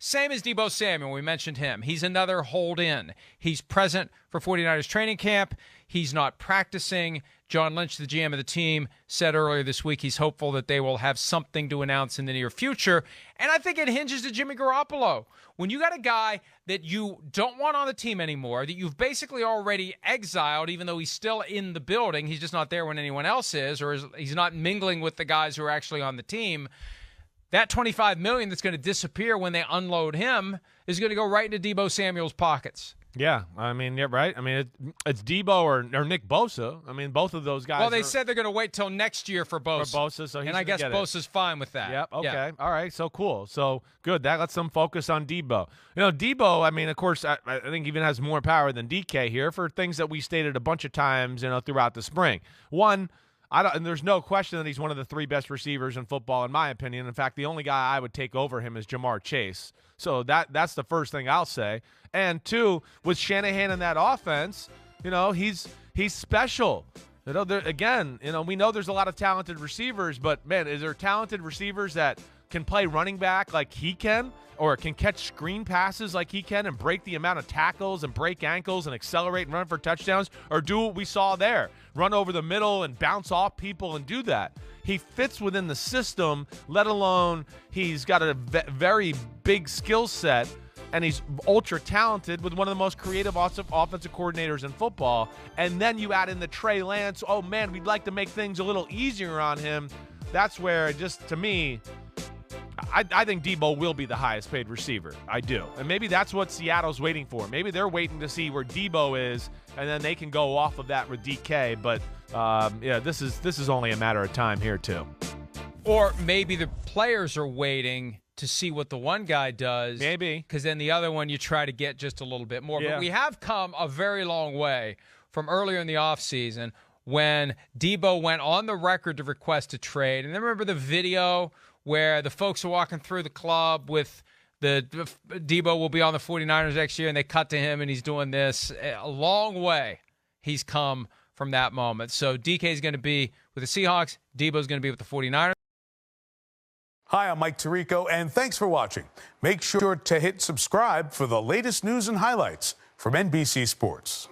Same as Deebo Samuel. We mentioned him. He's another hold-in. He's present for 49ers training camp. He's not practicing. John Lynch, the GM of the team, said earlier this week he's hopeful that they will have something to announce in the near future. And I think it hinges to Jimmy Garoppolo. When you got a guy that you don't want on the team anymore, that you've basically already exiled, even though he's still in the building, he's just not there when anyone else is, or he's not mingling with the guys who are actually on the team, that $25 million that's going to disappear when they unload him is going to go right into Deebo Samuel's pockets. Yeah, I mean, yeah, right. I mean, it's Deebo or Nick Bosa. I mean, both of those guys. Well, they said they're going to wait till next year for Bosa. For Bosa, so and I guess Bosa's fine with that. Yep. Okay. Yeah. All right. So cool. So good. That lets them focus on Deebo. You know, Deebo. I mean, of course, I think even has more power than DK here for things that we stated a bunch of times, you know, throughout the spring. One. And there's no question that he's one of the 3 best receivers in football, in my opinion. In fact, the only guy I would take over him is Jamar Chase. So that's the first thing I'll say. And 2, with Shanahan in that offense, you know, he's special. You know, again, you know, we know there's a lot of talented receivers, but man, is there talented receivers that can play running back like he can, or can catch screen passes like he can and break the amount of tackles and break ankles and accelerate and run for touchdowns, or do what we saw there, run over the middle and bounce off people and do that? He fits within the system, let alone he's got a very big skill set, and he's ultra talented with one of the most creative offensive coordinators in football. And then you add in the Trey Lance, oh man, we'd like to make things a little easier on him. That's where, just to me, I think Deebo will be the highest paid receiver. I do. And maybe that's what Seattle's waiting for. Maybe they're waiting to see where Deebo is, and then they can go off of that with DK. But, yeah, this is only a matter of time here, too. Or maybe the players are waiting to see what the one guy does. Maybe. Because then the other one you try to get just a little bit more. Yeah. But we have come a very long way from earlier in the offseason when Deebo went on the record to request a trade. And then remember the video where the folks are walking through the club with the Deebo will be on the 49ers next year, and they cut to him, and he's doing this. A long way he's come from that moment. So DK is going to be with the Seahawks. Deebo's going to be with the 49ers. Hi, I'm Mike Tirico, and thanks for watching. Make sure to hit subscribe for the latest news and highlights from NBC Sports.